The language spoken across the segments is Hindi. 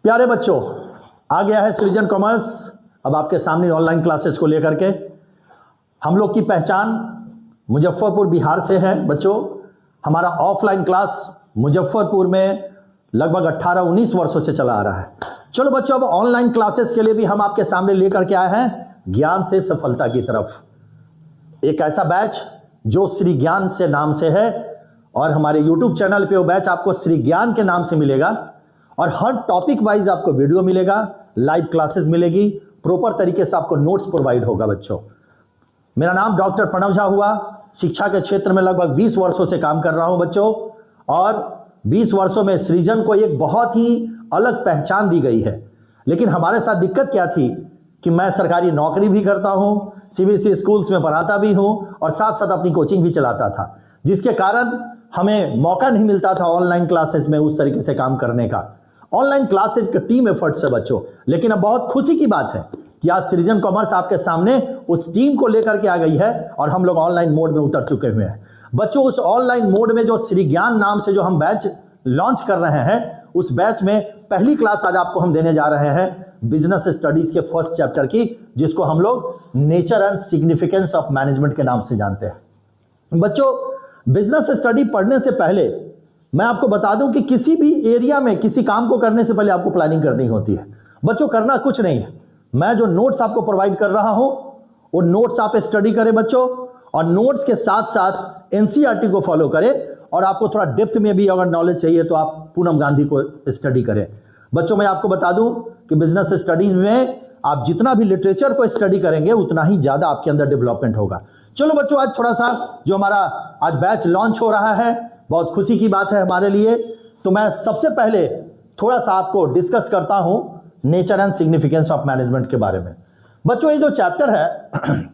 प्यारे बच्चों, आ गया है सृजन कॉमर्स अब आपके सामने ऑनलाइन क्लासेस को लेकर के। हम लोग की पहचान मुजफ्फरपुर बिहार से है बच्चों। हमारा ऑफलाइन क्लास मुजफ्फरपुर में लगभग 18-19 वर्षों से चला आ रहा है। चलो बच्चों, अब ऑनलाइन क्लासेस के लिए भी हम आपके सामने लेकर के आए हैं ज्ञान से सफलता की तरफ, एक ऐसा बैच जो श्री ज्ञान से नाम से है। और हमारे YouTube चैनल पे वो बैच आपको श्री ज्ञान के नाम से मिलेगा और हर टॉपिक वाइज आपको वीडियो मिलेगा, लाइव क्लासेस मिलेगी, प्रॉपर तरीके से आपको नोट्स प्रोवाइड होगा बच्चों। मेरा नाम डॉक्टर प्रणव झा हुआ। शिक्षा के क्षेत्र में लगभग 20 वर्षों से काम कर रहा हूं बच्चों, और 20 वर्षों में सृजन को एक बहुत ही अलग पहचान दी गई है। लेकिन हमारे साथ दिक्कत क्या थी कि मैं सरकारी नौकरी भी करता हूं, CBSE स्कूल्स में पढ़ाता भी हूं और साथ साथ अपनी कोचिंग भी चलाता था, जिसके कारण हमें मौका नहीं मिलता था ऑनलाइन क्लासेस में उस तरीके से काम करने का। ऑनलाइन क्लासेस का टीम एफर्ट से बच्चों, लेकिन अब बहुत खुशी की बात है कि आज सृजन कॉमर्स आपके सामने उस टीम को लेकर के आ गई है और हम लोग ऑनलाइन मोड में उतर चुके हुए हैं बच्चों। उस ऑनलाइन मोड में जो श्री ज्ञान नाम से जो हम बैच लॉन्च कर रहे हैं, उस बैच में पहली क्लास आज आपको हम देने जा रहे हैं बिजनेस स्टडीज के फर्स्ट चैप्टर की, जिसको हम लोग nature and significance of management के नाम से जानते हैं बच्चों। बिजनेस स्टडी पढ़ने से पहले मैं आपको बता दूं कि किसी भी एरिया में किसी काम को करने से पहले आपको प्लानिंग करनी होती है बच्चों। करना कुछ नहीं है, मैं जो नोट्स आपको प्रोवाइड कर रहा हूं वो नोट्स आप स्टडी करें बच्चों, और नोट्स के साथ साथ NCERT को फॉलो करें। और आपको थोड़ा डेप्थ में भी अगर नॉलेज चाहिए तो आप पूनम गांधी को स्टडी करें बच्चों। मैं आपको बता दूं कि बिजनेस स्टडीज में आप जितना भी लिटरेचर को स्टडी करेंगे उतना ही ज्यादा आपके अंदर डेवलपमेंट होगा। चलो बच्चों, आज थोड़ा सा जो हमारा आज बैच लॉन्च हो रहा है, बहुत खुशी की बात है हमारे लिए। तो मैं सबसे पहले थोड़ा सा आपको डिस्कस करता हूं nature and significance of management के बारे में बच्चों। ये जो चैप्टर है,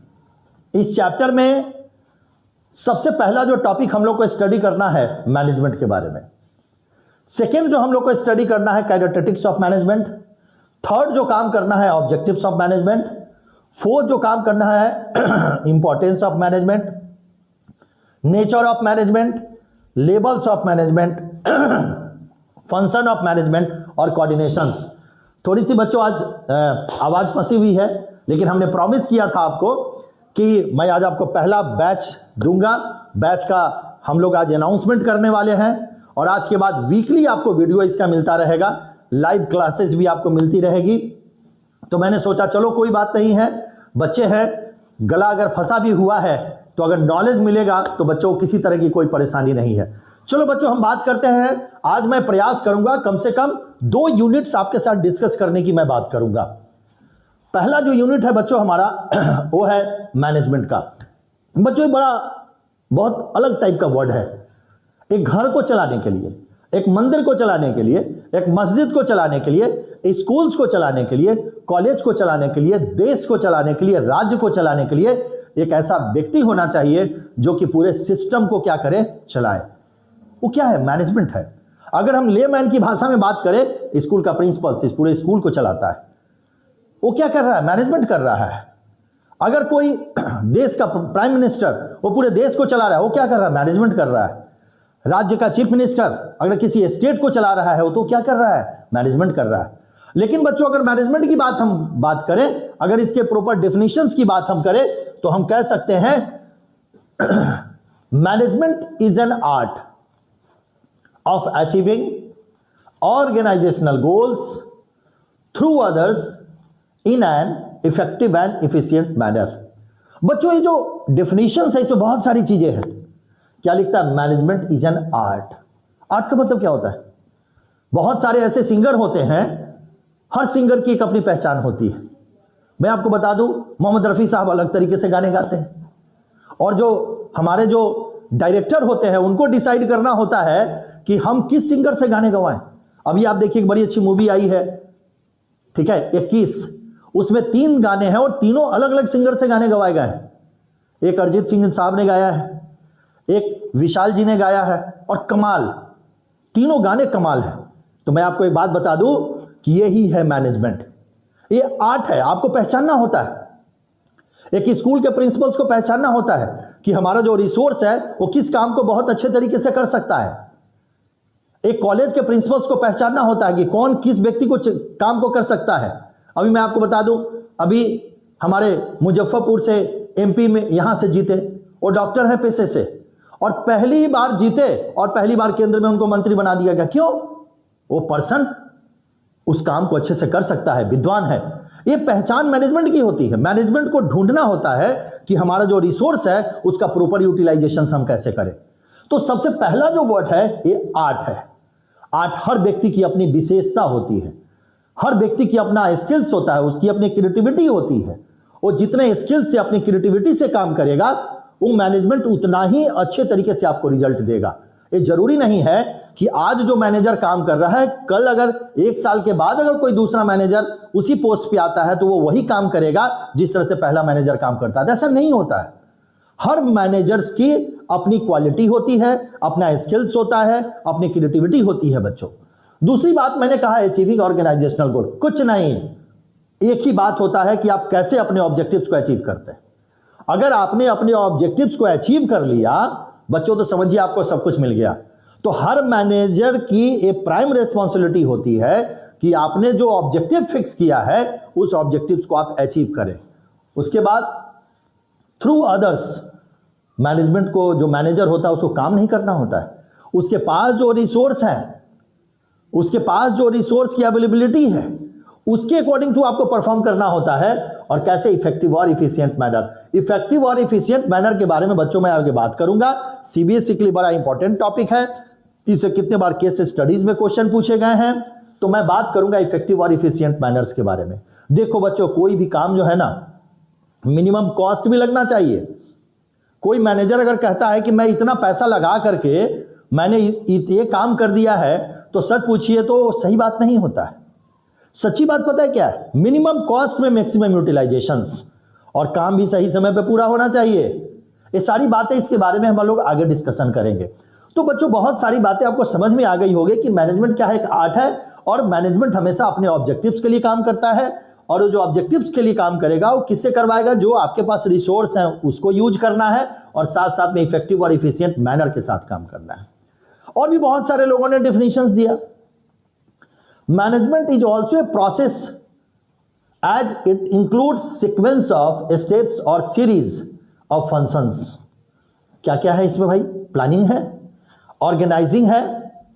इस चैप्टर में सबसे पहला जो टॉपिक हम लोग को स्टडी करना है मैनेजमेंट के बारे में। सेकेंड जो हम लोग को स्टडी करना है कैरेक्टरिस्टिक्स ऑफ मैनेजमेंट। थर्ड जो काम करना है ऑब्जेक्टिव्स ऑफ मैनेजमेंट। फोर्थ जो काम करना है importance of management, nature of management, levels of management, function of management और कोऑर्डिनेशंस। थोड़ी सी बच्चों आज आवाज फंसी हुई है, लेकिन हमने प्रॉमिस किया था आपको कि मैं आज आपको पहला बैच दूंगा। बैच का हम लोग आज अनाउंसमेंट करने वाले हैं और आज के बाद वीकली आपको वीडियो इसका मिलता रहेगा, लाइव क्लासेस भी आपको मिलती रहेगी। तो मैंने सोचा चलो कोई बात नहीं है, बच्चे हैं, गला अगर फंसा भी हुआ है तो अगर नॉलेज मिलेगा तो बच्चों को किसी तरह की कोई परेशानी नहीं है। चलो बच्चों, हम बात करते हैं। आज मैं प्रयास करूंगा कम से कम 2 यूनिट्स आपके साथ डिस्कस करने की मैं बात करूंगा। पहला जो यूनिट है बच्चों हमारा वो है मैनेजमेंट का। बच्चों बड़ा बहुत अलग टाइप का वर्ड है। एक घर को चलाने के लिए, एक मंदिर को चलाने के लिए, एक मस्जिद को चलाने के लिए, स्कूल्स को चलाने के लिए, कॉलेज को चलाने के लिए, देश को चलाने के लिए, राज्य को चलाने के लिए एक ऐसा व्यक्ति होना चाहिए जो कि पूरे सिस्टम को क्या करे, चलाए। वो क्या है? मैनेजमेंट है। अगर हम लेमैन की भाषा में बात करें, स्कूल का प्रिंसिपल पूरे स्कूल को चलाता है, वो क्या कर रहा है? मैनेजमेंट कर रहा है। अगर कोई देश का प्राइम मिनिस्टर वो पूरे देश को चला रहा है, वो क्या कर रहा है? मैनेजमेंट कर रहा है। राज्य का चीफ मिनिस्टर अगर किसी स्टेट को चला रहा है वो तो क्या कर रहा है? मैनेजमेंट कर रहा है। लेकिन बच्चों अगर मैनेजमेंट की बात हम बात करें, अगर इसके प्रॉपर डेफिनेशंस की बात हम करें तो हम कह सकते हैं management is an art of achieving organizational goals through others in an effective and efficient manner. बच्चों ये जो डेफिनेशन है इसमें बहुत सारी चीजें हैं। क्या लिखता है? Management is an art. Art का मतलब क्या होता है? बहुत सारे ऐसे सिंगर होते हैं, हर सिंगर की एक अपनी पहचान होती है। मैं आपको बता दूं, मोहम्मद रफी साहब अलग तरीके से गाने गाते हैं, और जो हमारे जो डायरेक्टर होते हैं उनको डिसाइड करना होता है कि हम किस सिंगर से गाने गवाएं। अभी आप देखिए एक बड़ी अच्छी मूवी आई है, ठीक है, 21, उसमें 3 गाने हैं और तीनों अलग अलग सिंगर से गाने गवाए गए हैं। एक अरिजीत सिंह साहब ने गाया है, एक विशाल जी ने गाया है, और कमाल, तीनों गाने कमाल है। तो मैं आपको एक बात बता दूं कि यही है मैनेजमेंट। ये आर्ट है, आपको पहचानना होता है। एक स्कूल के प्रिंसिपल्स को पहचानना होता है कि हमारा जो रिसोर्स है वो किस काम को बहुत अच्छे तरीके से कर सकता है। एक कॉलेज के प्रिंसिपल्स को पहचानना होता है कि कौन किस व्यक्ति को काम को कर सकता है। अभी मैं आपको बता दूं, अभी हमारे मुजफ्फरपुर से एमपी में यहां से जीते, वो डॉक्टर है पेशे से, और पहली बार जीते और पहली बार केंद्र में उनको मंत्री बना दिया गया। क्यों? वो पर्सन उस काम को अच्छे से कर सकता है, विद्वान है। ये पहचान मैनेजमेंट की होती है। मैनेजमेंट को ढूंढना होता है कि हमारा जो रिसोर्स है उसका प्रॉपर यूटिलाइजेशन हम कैसे करें। तो सबसे पहला जो वर्ड है ये आर्ट है। आर्ट, हर व्यक्ति की अपनी विशेषता होती है, हर व्यक्ति की अपना स्किल्स होता है, उसकी अपनी क्रिएटिविटी होती है। वो जितने स्किल्स से अपनी क्रिएटिविटी से काम करेगा वो मैनेजमेंट उतना ही अच्छे तरीके से आपको रिजल्ट देगा। ये जरूरी नहीं है कि आज जो मैनेजर काम कर रहा है, कल अगर 1 साल के बाद अगर कोई दूसरा मैनेजर उसी पोस्ट पे आता है तो वो वही काम करेगा जिस तरह से पहला मैनेजर काम करता था। ऐसा नहीं होता है। हर मैनेजर्स की अपनी क्वालिटी होती है, अपना स्किल्स होता है, अपनी क्रिएटिविटी होती है बच्चों। दूसरी बात मैंने कहा अचीविंग ऑर्गेनाइजेशनल गोल, कुछ नहीं, एक ही बात होता है कि आप कैसे अपने ऑब्जेक्टिव्स को अचीव करते हैं। अगर आपने अपने ऑब्जेक्टिव्स को अचीव कर लिया बच्चों तो समझिए आपको सब कुछ मिल गया। तो हर मैनेजर की एक प्राइम रिस्पॉन्सिबिलिटी होती है कि आपने जो ऑब्जेक्टिव फिक्स किया है उस ऑब्जेक्टिव्स को आप अचीव करें। उसके बाद थ्रू अदर्स, मैनेजमेंट को जो मैनेजर होता है उसको काम नहीं करना होता है, उसके पास जो रिसोर्स है, उसके पास जो रिसोर्स की अवेलेबिलिटी है उसके अकॉर्डिंग टू आपको परफॉर्म करना होता है। और कैसे इफेक्टिव और इफिशिएंट मैनर। इफेक्टिव और इफिशिएंट मैनर के बारे में बच्चों मैं आगे बात करूंगा। सीबीएसई के लिए बड़ा इंपॉर्टेंट टॉपिक है, इससे कितने बार केस स्टडीज में क्वेश्चन पूछे गए हैं। तो मैं बात करूंगा इफेक्टिव और इफिशिएंट मैनर्स के बारे में। देखो बच्चों, कोई भी काम जो है ना मिनिमम कॉस्ट भी लगना चाहिए। कोई मैनेजर अगर कहता है कि मैं इतना पैसा लगा करके मैंने ये काम कर दिया है तो सच पूछिए तो सही बात नहीं होता है। सच्ची बात पता है क्या है? मिनिमम कॉस्ट में मैक्सिमम यूटिलाइजेशंस, और काम भी सही समय पे पूरा होना चाहिए। ये सारी बातें, इसके बारे में हम लोग आगे डिस्कशन करेंगे। तो बच्चों बहुत सारी बातें आपको समझ में आ गई होगी कि मैनेजमेंट क्या है, एक आर्ट है, और मैनेजमेंट हमेशा अपने ऑब्जेक्टिव्स के लिए काम करता है। और जो ऑब्जेक्टिव्स के लिए काम करेगा वो किससे करवाएगा? जो आपके पास रिसोर्स है उसको यूज करना है, और साथ साथ में इफेक्टिव और इफिशिएंट मैनर के साथ काम करना है। और भी बहुत सारे लोगों ने डिफिनेशंस दिया। Management is also a process as it includes sequence of steps और सीरीज ऑफ फंक्शंस। क्या क्या है इसमें भाई? प्लानिंग है, ऑर्गेनाइजिंग है,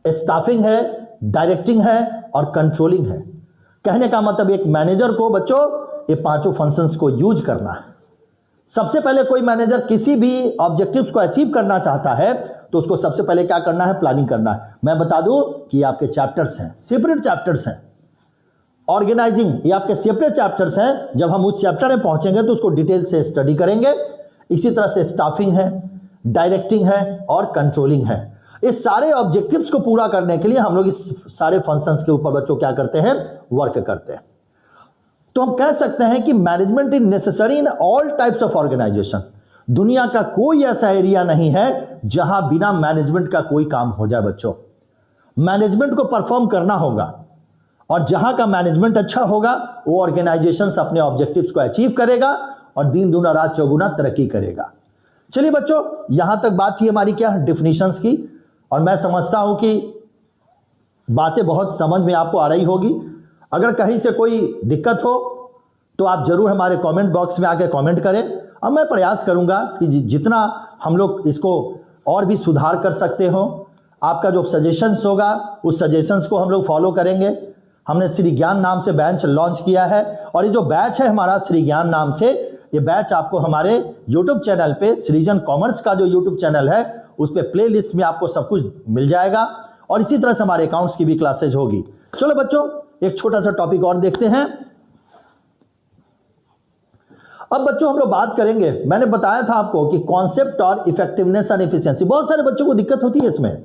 स्टाफिंग है, डायरेक्टिंग है और कंट्रोलिंग है। कहने का मतलब एक मैनेजर को बच्चों ये पांचों फंक्शंस को यूज करना है। सबसे पहले कोई मैनेजर किसी भी ऑब्जेक्टिव्स को अचीव करना चाहता है तो उसको सबसे पहले क्या करना है? प्लानिंग करना है। मैं बता दूं कि आपके चैप्टर्स हैं, सेपरेट चैप्टर्स हैं। ऑर्गेनाइजिंग ये आपके सेपरेट चैप्टर्स हैं, जब हम उस चैप्टर में पहुंचेंगे तो उसको डिटेल से स्टडी करेंगे। इसी तरह से स्टाफिंग है, डायरेक्टिंग है और कंट्रोलिंग है। इस सारे ऑब्जेक्टिव्स को पूरा करने के लिए हम लोग इस सारे फंक्शंस के ऊपर बच्चों क्या करते हैं? वर्क करते हैं। तो हम कह सकते हैं कि management is necessary in all types of organization. दुनिया का कोई ऐसा एरिया नहीं है जहां बिना मैनेजमेंट का कोई काम हो जाए बच्चों। मैनेजमेंट को परफॉर्म करना होगा, और जहां का मैनेजमेंट अच्छा होगा वो ऑर्गेनाइजेशंस अपने ऑब्जेक्टिव्स को अचीव करेगा और दिन दूना रात चौगुना तरक्की करेगा। चलिए बच्चों, यहां तक बात थी हमारी क्या? डिफिनीशंस की। और मैं समझता हूं कि बातें बहुत समझ में आपको आ रही होगी। अगर कहीं से कोई दिक्कत हो तो आप जरूर हमारे कमेंट बॉक्स में आके कमेंट करें। अब मैं प्रयास करूंगा कि जितना हम लोग इसको और भी सुधार कर सकते हो, आपका जो सजेशंस होगा उस सजेशंस को हम लोग फॉलो करेंगे। हमने श्री ज्ञान नाम से बैच लॉन्च किया है, और ये जो बैच है हमारा श्री ज्ञान नाम से, ये बैच आपको हमारे यूट्यूब चैनल पे, सृजन कॉमर्स का जो यूट्यूब चैनल है उस पर प्ले लिस्ट में आपको सब कुछ मिल जाएगा। और इसी तरह से हमारे अकाउंट्स की भी क्लासेज होगी। चलो बच्चों, एक छोटा सा टॉपिक और देखते हैं। अब बच्चों हम लोग बात करेंगे, मैंने बताया था आपको कि कॉन्सेप्ट और इफेक्टिवनेस एंड एफिशिएंसी। बहुत सारे बच्चों को दिक्कत होती है इसमें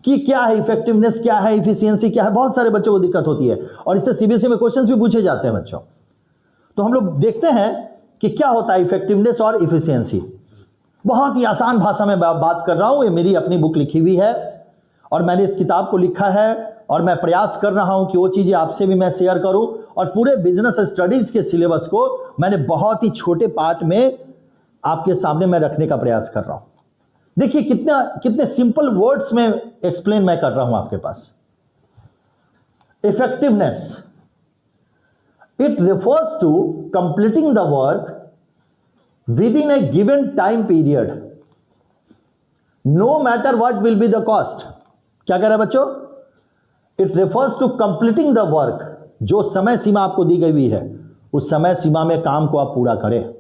कि क्या है इफेक्टिवनेस, क्या है इफिशिएंसी, क्या है। बहुत सारे बच्चों को दिक्कत होती है, और इससे सीबीएसई में क्वेश्चंस भी पूछे जाते हैं बच्चों। तो हम लोग देखते हैं कि क्या होता है इफेक्टिवनेस और इफिशिएंसी। बहुत ही आसान भाषा में बात कर रहा हूं। ये मेरी अपनी बुक लिखी हुई है और मैंने इस किताब को लिखा है, और मैं प्रयास कर रहा हूं कि वो चीजें आपसे भी मैं शेयर करूं। और पूरे बिजनेस स्टडीज के सिलेबस को मैंने बहुत ही छोटे पार्ट में आपके सामने मैं रखने का प्रयास कर रहा हूं। देखिए कितने सिंपल वर्ड्स में एक्सप्लेन मैं कर रहा हूं आपके पास। Effectiveness, it refers to completing the work within a given time period, no matter what will be the cost. क्या कह रहा है बच्चों? It refers to completing the work, जो समय सीमा आपको दी गई हुई है उस समय सीमा में काम को आप पूरा करें।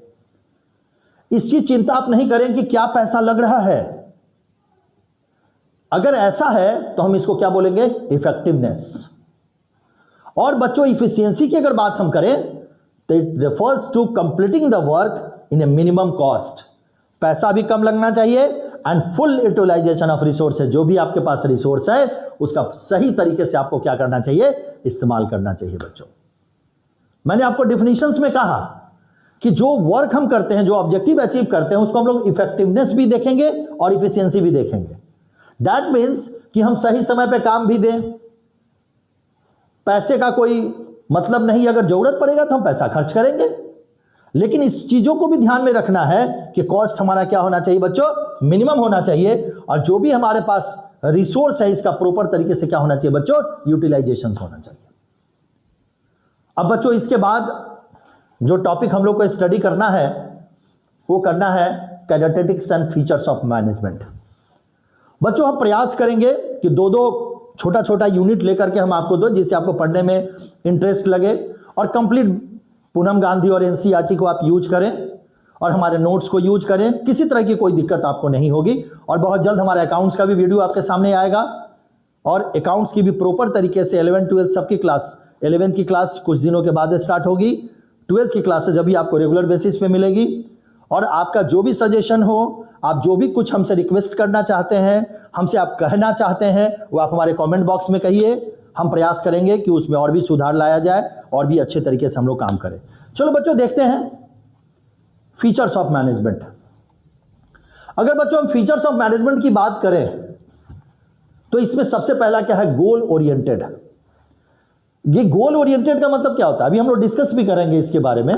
इसकी चिंता आप नहीं करें कि क्या पैसा लग रहा है। अगर ऐसा है तो हम इसको क्या बोलेंगे? इफेक्टिवनेस। और बच्चों इफिशियंसी की अगर बात हम करें तो it refers to completing the work in a minimum cost, पैसा भी कम लगना चाहिए and full utilization of resource, जो भी आपके पास रिसोर्स है उसका सही तरीके से आपको क्या करना चाहिए? इस्तेमाल करना चाहिए। बच्चों मैंने आपको डिफिनीशंस में कहा कि जो वर्क हम करते हैं, जो ऑब्जेक्टिव अचीव करते हैं, उसको हम लोग इफेक्टिवनेस भी देखेंगे और इफिशियंसी भी देखेंगे। दैट मीन्स कि हम सही समय पे काम भी दें, पैसे का कोई मतलब नहीं, अगर जरूरत पड़ेगा तो हम पैसा खर्च करेंगे, लेकिन इस चीजों को भी ध्यान में रखना है कि कॉस्ट हमारा क्या होना चाहिए बच्चों? मिनिमम होना चाहिए, और जो भी हमारे पास रिसोर्स है इसका प्रॉपर तरीके से क्या होना चाहिए बच्चों? यूटिलाइजेशन होना चाहिए। अब बच्चों इसके बाद जो टॉपिक हम लोग को स्टडी करना है वो करना है characteristics and features of management. बच्चों हम प्रयास करेंगे कि दो दो छोटा छोटा यूनिट लेकर के हम आपको दो, जिससे आपको पढ़ने में इंटरेस्ट लगे, और कंप्लीट पूनम गांधी और एनसीईआरटी को आप यूज करें और हमारे नोट्स को यूज करें। किसी तरह की कोई दिक्कत आपको नहीं होगी। और बहुत जल्द हमारे अकाउंट्स का भी वीडियो आपके सामने आएगा, और अकाउंट्स की भी प्रॉपर तरीके से 11th 12th सबकी क्लास, 11th की क्लास कुछ दिनों के बाद स्टार्ट होगी, 12th की क्लासेज अभी आपको रेगुलर बेसिस पे मिलेगी। और आपका जो भी सजेशन हो, आप जो भी कुछ हमसे रिक्वेस्ट करना चाहते हैं, हमसे आप कहना चाहते हैं, वो आप हमारे कमेंट बॉक्स में कहिए। हम प्रयास करेंगे कि उसमें और भी सुधार लाया जाए और भी अच्छे तरीके से हम लोग काम करें। चलो बच्चों देखते हैं फीचर्स ऑफ मैनेजमेंट। अगर बच्चों हम फीचर्स ऑफ मैनेजमेंट की बात करें तो इसमें सबसे पहला क्या है? Goal oriented. ये गोल ओरिएंटेड का मतलब क्या होता है? अभी हम लोग डिस्कस भी करेंगे इसके बारे में।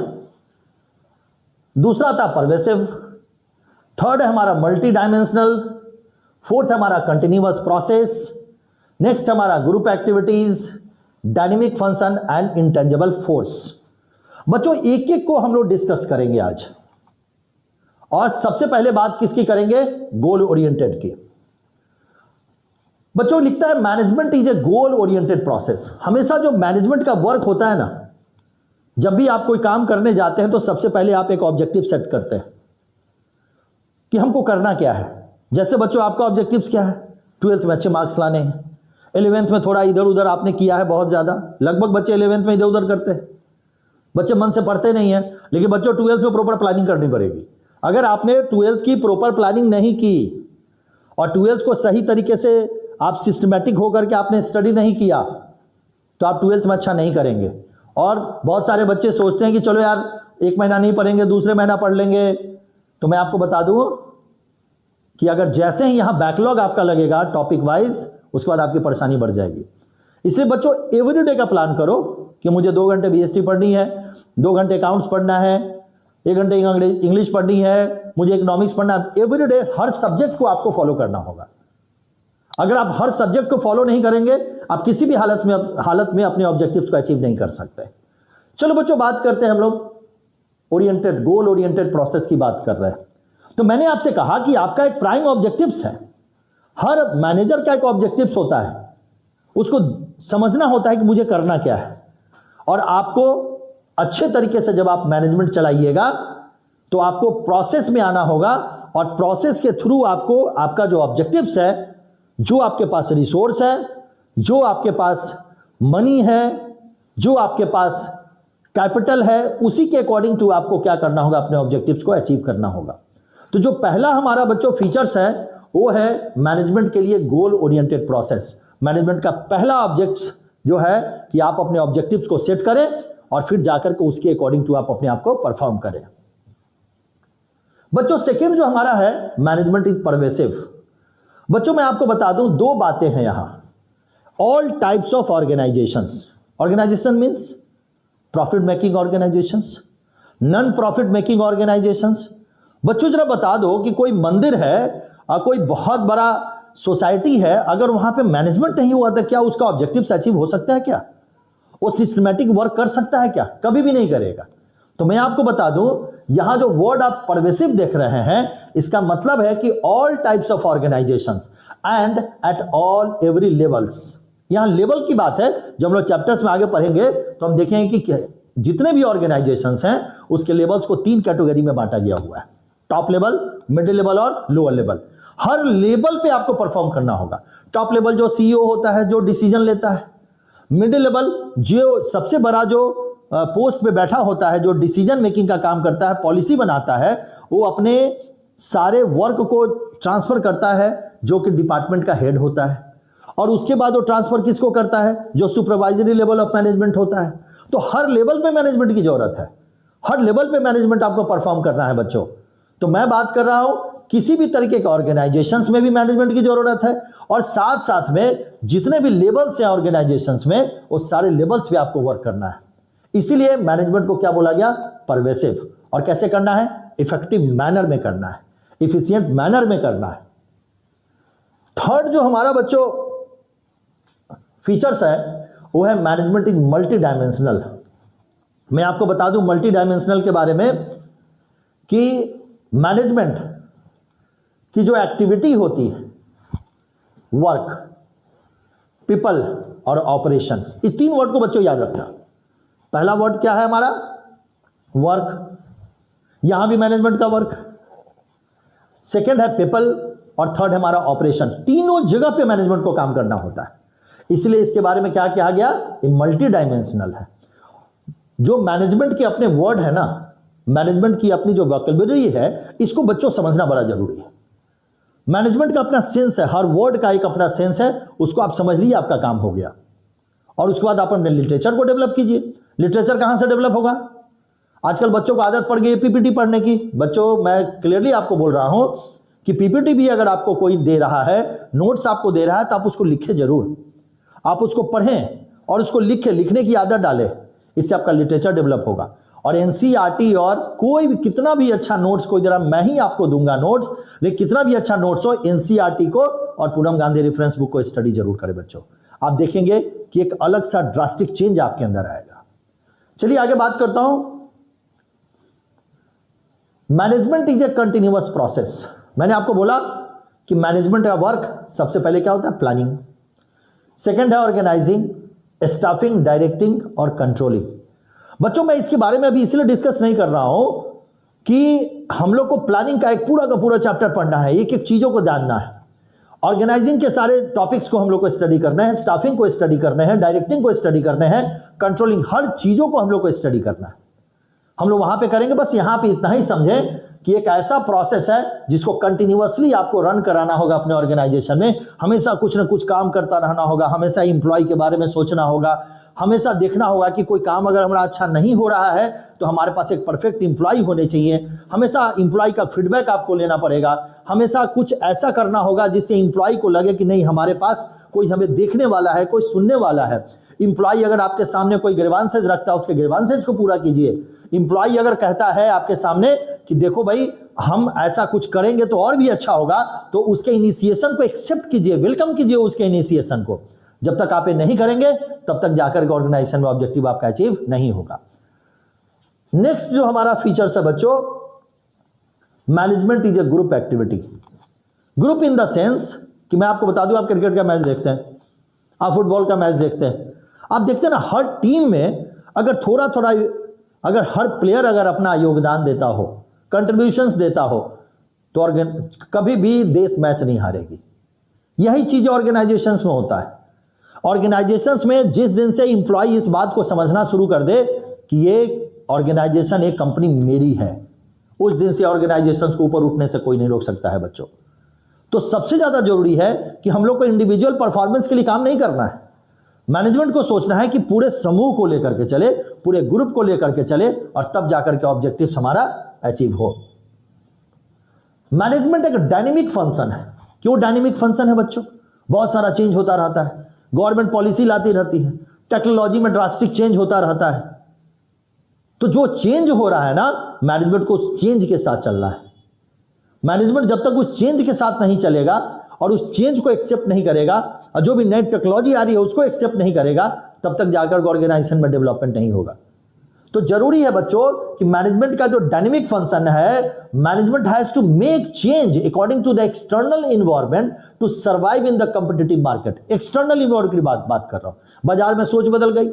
दूसरा था परवेसिव, थर्ड है हमारा मल्टी डायमेंशनल, फोर्थ है हमारा कंटिन्यूअस प्रोसेस, नेक्स्ट हमारा group activities, dynamic function and intangible force. बच्चों एक एक को हम लोग डिस्कस करेंगे आज, और सबसे पहले बात किसकी करेंगे? गोल ओरिएंटेड की। बच्चों लिखता है management is a goal oriented process. हमेशा जो मैनेजमेंट का वर्क होता है ना, जब भी आप कोई काम करने जाते हैं तो सबसे पहले आप एक ऑब्जेक्टिव सेट करते हैं कि हमको करना क्या है। जैसे बच्चों आपका ऑब्जेक्टिव्स क्या है? 12th में अच्छे मार्क्स लाने हैं, 11th में थोड़ा इधर उधर आपने किया है बहुत ज़्यादा, लगभग बच्चे 11th में इधर उधर करते हैं, बच्चे मन से पढ़ते नहीं हैं। लेकिन बच्चों 12th में प्रॉपर प्लानिंग करनी पड़ेगी। अगर आपने 12th की प्रॉपर प्लानिंग नहीं की और 12th को सही तरीके से आप सिस्टमेटिक होकर के आपने स्टडी नहीं किया तो आप 12th में अच्छा नहीं करेंगे। और बहुत सारे बच्चे सोचते हैं कि चलो यार एक महीना नहीं पढ़ेंगे, दूसरे महीना पढ़ लेंगे। तो मैं आपको बता दूं कि अगर जैसे ही यहाँ बैकलॉग आपका लगेगा टॉपिक वाइज, उसके बाद आपकी परेशानी बढ़ जाएगी। इसलिए बच्चों एवरीडे का प्लान करो कि मुझे 2 घंटे बीएसटी पढ़नी है, 2 घंटे अकाउंट्स पढ़ना है, 1 घंटे इंग्लिश पढ़नी है, मुझे इकोनॉमिक्स पढ़ना है। एवरीडे हर सब्जेक्ट को आपको फॉलो करना होगा। अगर आप हर सब्जेक्ट को फॉलो नहीं करेंगे, आप किसी भी हालत में अपने ऑब्जेक्टिव्स को अचीव नहीं कर सकते। चलो बच्चों बात करते हैं हम लोग ओरिएंटेड, गोल ओरिएंटेड प्रोसेस की बात कर रहे हैं। तो मैंने आपसे कहा कि आपका एक प्राइम ऑब्जेक्टिव्स है। हर मैनेजर का एक ऑब्जेक्टिव्स होता है, उसको समझना होता है कि मुझे करना क्या है। और आपको अच्छे तरीके से जब आप मैनेजमेंट चलाइएगा तो आपको प्रोसेस में आना होगा, और प्रोसेस के थ्रू आपको आपका जो ऑब्जेक्टिव्स है, जो आपके पास रिसोर्स है, जो आपके पास मनी है, जो आपके पास कैपिटल है, उसी के अकॉर्डिंग टू आपको क्या करना होगा? अपने ऑब्जेक्टिव्स को अचीव करना होगा। तो जो पहला हमारा बच्चों फीचर्स है वो है मैनेजमेंट के लिए गोल ओरिएंटेड प्रोसेस। मैनेजमेंट का पहला ऑब्जेक्ट जो है कि आप अपने ऑब्जेक्टिव्स को सेट करें और फिर जाकर के उसके अकॉर्डिंग टू आप अपने आप को परफॉर्म करें। बच्चों सेकेंड जो हमारा है मैनेजमेंट इज परवेसिव। बच्चों मैं आपको बता दूं 2 बातें हैं यहां। All types of organizations, organization means profit making organizations, non profit making organizations, बच्चों जरा बता दो कि कोई मंदिर है और कोई बहुत बड़ा सोसाइटी है, अगर वहां पे मैनेजमेंट नहीं हुआ तो क्या उसका ऑब्जेक्टिव्स अचीव हो सकता है? क्या वो सिस्टमैटिक वर्क कर सकता है? क्या कभी भी नहीं करेगा। तो मैं आपको बता दूं, यहां जो वर्ड आप परवेसिव देख रहे हैं, इसका मतलब है कि all types of organisations and at all every levels. यहां लेवल की बात है। जब हम लोग चैप्टर्स में आगे पढ़ेंगे तो हम देखेंगे कि जितने भी ऑर्गेनाइजेशंस हैं उसके लेवल्स को 3 कैटेगरी में बांटा गया हुआ है, टॉप लेवल, मिडिल लेवल और लोअर लेवल। हर लेवल पे आपको परफॉर्म करना होगा। टॉप लेवल जो सीईओ होता है, जो डिसीजन लेता है। मिडिल लेवल जो सबसे बड़ा जो पोस्ट पे बैठा होता है, जो डिसीजन मेकिंग का काम करता है, पॉलिसी बनाता है, वो अपने सारे वर्क को ट्रांसफर करता है जो कि डिपार्टमेंट का हेड होता है। और उसके बाद वो ट्रांसफर किसको करता है? जो सुपरवाइजरी लेवल ऑफ मैनेजमेंट होता है। तो हर लेवल पे मैनेजमेंट की जरूरत है, हर लेवल पे मैनेजमेंट आपको परफॉर्म करना है बच्चों। तो मैं बात कर रहा हूं किसी भी तरीके के ऑर्गेनाइजेशंस में भी मैनेजमेंट की जरूरत है, और साथ साथ में जितने भी लेवल्स हैं ऑर्गेनाइजेशंस में, वो सारे लेवल्स पे आपको वर्क करना है। इसीलिए मैनेजमेंट को क्या बोला गया? परवेसिव। और कैसे करना है? इफेक्टिव मैनर में करना है, इफिशिएंट मैनर में करना है। थर्ड जो हमारा बच्चों फीचर्स है वो है मैनेजमेंट इज मल्टी डायमेंशनल। मैं आपको बता दूं मल्टी डायमेंशनल के बारे में कि मैनेजमेंट की जो एक्टिविटी होती है, वर्क, पीपल और ऑपरेशन, इस 3 वर्ड को बच्चों याद रखना। पहला वर्ड क्या है हमारा? वर्क। यहां भी मैनेजमेंट का वर्क। सेकंड है पीपल और थर्ड है हमारा ऑपरेशन। तीनों जगह पे मैनेजमेंट को काम करना होता है। इसलिए इसके बारे में क्या कहा गया? ये मल्टी डायमेंशनल है। जो मैनेजमेंट के अपने वर्ड है ना, मैनेजमेंट की अपनी जो वोकैब्युलरी है, इसको बच्चों समझना बड़ा जरूरी है। मैनेजमेंट का अपना सेंस है, हर वर्ड का एक अपना सेंस है, उसको आप समझ लीजिए, आपका काम हो गया। और उसके बाद आप अपने लिटरेचर को डेवलप कीजिए। लिटरेचर कहां से डेवलप होगा? आजकल बच्चों को आदत पड़ गई है पीपीटी पढ़ने की। बच्चों मैं क्लियरली आपको बोल रहा हूं कि पीपीटी भी अगर आपको कोई दे रहा है, नोट्स आपको दे रहा है, तो आप उसको लिखें जरूर, आप उसको पढ़ें और उसको लिखने की आदत डालें। इससे आपका लिटरेचर डेवलप होगा। और एनसीईआरटी और कोई भी कितना भी अच्छा नोट्स, कोई जरा मैं ही आपको दूंगा नोट्स, लेकिन कितना भी अच्छा नोट्स हो, एनसीईआरटी को और पूनम गांधी रेफरेंस बुक को स्टडी जरूर करें बच्चों। आप देखेंगे कि एक अलग सा ड्रास्टिक चेंज आपके अंदर आएगा। चलिए आगे बात करता हूं। Management is a continuous process. मैंने आपको बोला कि मैनेजमेंट का वर्क सबसे पहले क्या होता है? प्लानिंग। सेकंड है ऑर्गेनाइजिंग, स्टाफिंग, डायरेक्टिंग और कंट्रोलिंग। बच्चों मैं इसके बारे में अभी इसलिए डिस्कस नहीं कर रहा हूं कि हम लोग को प्लानिंग का एक पूरा का पूरा चैप्टर पढ़ना है, एक एक चीजों को जानना है। ऑर्गेनाइजिंग के सारे टॉपिक्स को हम लोग को स्टडी करना है, स्टाफिंग को स्टडी करना है, डायरेक्टिंग को स्टडी करना है, कंट्रोलिंग, हर चीजों को हम लोग को स्टडी करना है। हम लोग वहां पे करेंगे। बस यहां पे इतना ही समझें कि एक ऐसा प्रोसेस है जिसको कंटिन्यूअसली आपको रन कराना होगा अपने ऑर्गेनाइजेशन में। हमेशा कुछ ना कुछ काम करता रहना होगा, हमेशा इंप्लॉय के बारे में सोचना होगा, हमेशा देखना होगा कि कोई काम अगर हमारा अच्छा नहीं हो रहा है तो हमारे पास एक परफेक्ट इंप्लॉय होने चाहिए। हमेशा इंप्लॉय का फीडबैक आपको लेना पड़ेगा। हमेशा कुछ ऐसा करना होगा जिससे इंप्लॉय को लगे कि नहीं, हमारे पास कोई हमें देखने वाला है, कोई सुनने वाला है। इंप्लॉय अगर आपके सामने कोई ग्रीवांसेज रखता है, उसके ग्रीवांसेज को पूरा कीजिए। इंप्लॉय अगर कहता है आपके सामने कि देखो भाई हम ऐसा कुछ करेंगे तो और भी अच्छा होगा, तो उसके इनिशिएशन को एक्सेप्ट कीजिए, वेलकम कीजिए उसके इनिशिएशन को। जब तक आप ये नहीं करेंगे तब तक जाकर के ऑर्गेनाइजेशन में ऑब्जेक्टिव आपका अचीव नहीं होगा। नेक्स्ट जो हमारा फीचर्स है बच्चों, management is a group activity. Group in the sense कि मैं आपको बता दूं, आप क्रिकेट का मैच देखते हैं, आप फुटबॉल का मैच देखते हैं, आप देखते हैं ना हर टीम में अगर थोड़ा थोड़ा, अगर हर प्लेयर अगर अपना योगदान देता हो, कंट्रीब्यूशंस देता हो, तो कभी भी देश मैच नहीं हारेगी। यही चीज ऑर्गेनाइजेशंस में होता है। ऑर्गेनाइजेशंस में जिस दिन से इंप्लॉय इस बात को समझना शुरू कर दे कि ये ऑर्गेनाइजेशन, एक कंपनी मेरी है, उस दिन से ऑर्गेनाइजेशंस को ऊपर उठने से कोई नहीं रोक सकता है बच्चों। तो सबसे ज्यादा जरूरी है कि हम लोग को इंडिविजुअल परफॉर्मेंस के लिए काम नहीं करना है। मैनेजमेंट को सोचना है कि पूरे समूह को लेकर के चले, पूरे ग्रुप को लेकर के चले, और तब जाकर के ऑब्जेक्टिव हमारा अचीव हो। मैनेजमेंट एक डायनेमिक फंक्शन है। क्यों डायनेमिक फंक्शन है बच्चों? बहुत सारा चेंज होता रहता है, गवर्नमेंट पॉलिसी लाती रहती है, टेक्नोलॉजी में ड्रास्टिक चेंज होता रहता है। तो जो चेंज हो रहा है ना, मैनेजमेंट को उस चेंज के साथ चलना है। मैनेजमेंट जब तक उस चेंज के साथ नहीं चलेगा और उस चेंज को एक्सेप्ट नहीं करेगा और जो भी नई टेक्नोलॉजी आ रही है उसको एक्सेप्ट नहीं करेगा, तब तक जाकर ऑर्गेनाइजेशन में डेवलपमेंट नहीं होगा। तो जरूरी है बच्चों कि मैनेजमेंट का जो डायनेमिक फंक्शन है, management has to make change according to the external environment to survive in the competitive market. External environment की बात कर रहा हूं। बाजार में सोच बदल गई,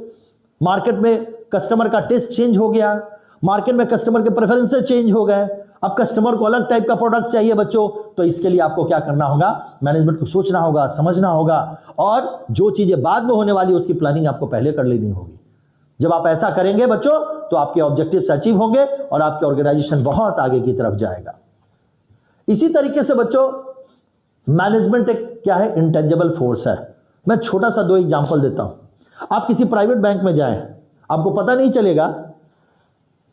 मार्केट में कस्टमर का टेस्ट चेंज हो गया, मार्केट में कस्टमर के प्रेफरेंसेस चेंज हो गए, अब कस्टमर को अलग टाइप का प्रोडक्ट चाहिए बच्चों। तो इसके लिए आपको क्या करना होगा, मैनेजमेंट को सोचना होगा, समझना होगा, और जो चीजें बाद में होने वाली उसकी प्लानिंग आपको पहले कर लेनी होगी। जब आप ऐसा करेंगे बच्चों तो आपके ऑब्जेक्टिव्स अचीव होंगे और आपके ऑर्गेनाइजेशन बहुत आगे की तरफ जाएगा। इसी तरीके से बच्चों मैनेजमेंट एक क्या है, इंटेंजिबल फोर्स है। मैं छोटा सा 2 एग्जांपल देता हूं। आप किसी प्राइवेट बैंक में जाएं, आपको पता नहीं चलेगा,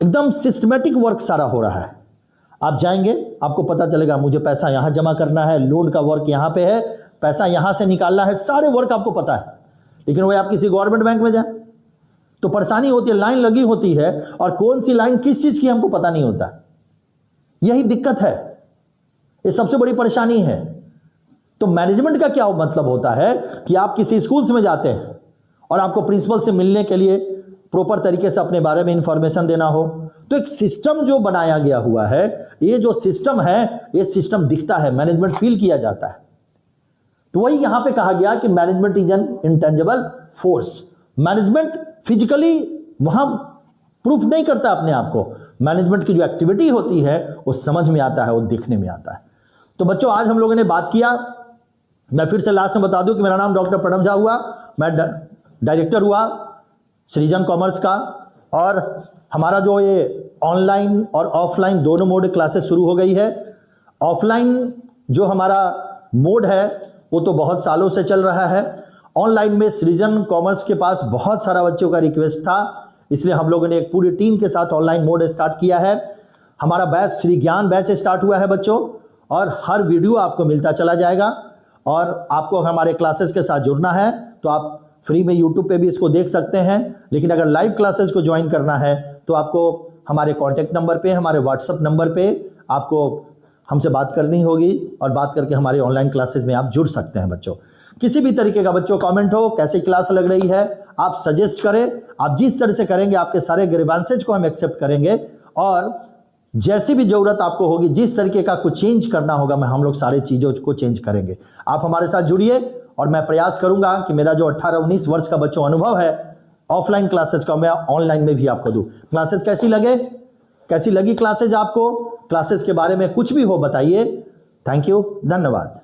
एकदम सिस्टमैटिक वर्क सारा हो रहा है। आप जाएंगे, आपको पता चलेगा मुझे पैसा यहां जमा करना है, लोन का वर्क यहां पे है, पैसा यहां से निकालना है, सारे वर्क आपको पता है। लेकिन वही आप किसी गवर्नमेंट बैंक में जाए तो परेशानी होती है, लाइन लगी होती है और कौन सी लाइन किस चीज की हमको पता नहीं होता। यही दिक्कत है, ये सबसे बड़ी परेशानी है। तो मैनेजमेंट का क्या मतलब होता है कि आप किसी स्कूल्स में जाते हैं और आपको प्रिंसिपल से मिलने के लिए प्रॉपर तरीके से अपने बारे में इंफॉर्मेशन देना हो, तो एक सिस्टम जो बनाया गया हुआ है, ये जो सिस्टम है, ये सिस्टम दिखता है, मैनेजमेंट फील किया जाता है। तो वही यहां पे कहा गया कि management is N intangible force. Management physically वहां प्रूफ नहीं करता अपने आप को, मैनेजमेंट की जो एक्टिविटी होती है वो समझ में आता है, वो दिखने में आता है। तो बच्चों आज हम लोगों ने बात किया, मैं फिर से लास्ट में बता दूं कि मेरा नाम डॉक्टर प्रणव झा हुआ, मैं डायरेक्टर हुआ सृजन कॉमर्स का, और हमारा जो ये ऑनलाइन और ऑफलाइन दोनों मोड क्लासेस शुरू हो गई है। ऑफलाइन जो हमारा मोड है वो तो बहुत सालों से चल रहा है। ऑनलाइन में सृजन कॉमर्स के पास बहुत सारा बच्चों का रिक्वेस्ट था, इसलिए हम लोगों ने एक पूरी टीम के साथ ऑनलाइन मोड स्टार्ट किया है। हमारा बैच श्री ज्ञान बैच स्टार्ट हुआ है बच्चों, और हर वीडियो आपको मिलता चला जाएगा। और आपको हमारे क्लासेस के साथ जुड़ना है तो आप फ्री में यूट्यूब पे भी इसको देख सकते हैं, लेकिन अगर लाइव क्लासेस को ज्वाइन करना है तो आपको हमारे कॉन्टैक्ट नंबर पे, हमारे व्हाट्सएप नंबर पे आपको हमसे बात करनी होगी और बात करके हमारे ऑनलाइन क्लासेस में आप जुड़ सकते हैं। बच्चों किसी भी तरीके का बच्चों कमेंट हो, कैसी क्लास लग रही है, आप सजेस्ट करें। आप जिस तरह से करेंगे आपके सारे ग्रीवांसेज को हम एक्सेप्ट करेंगे, और जैसी भी जरूरत आपको होगी, जिस तरीके का कुछ चेंज करना होगा, मैं हम लोग सारे चीज़ों को चेंज करेंगे। आप हमारे साथ जुड़िए और मैं प्रयास करूंगा कि मेरा जो 18-19 वर्ष का बच्चों अनुभव है ऑफलाइन क्लासेस का, मैं ऑनलाइन में भी आपको दूं। क्लासेस कैसी लगी क्लासेज आपको? क्लासेस के बारे में कुछ भी हो बताइए। थैंक यू, धन्यवाद।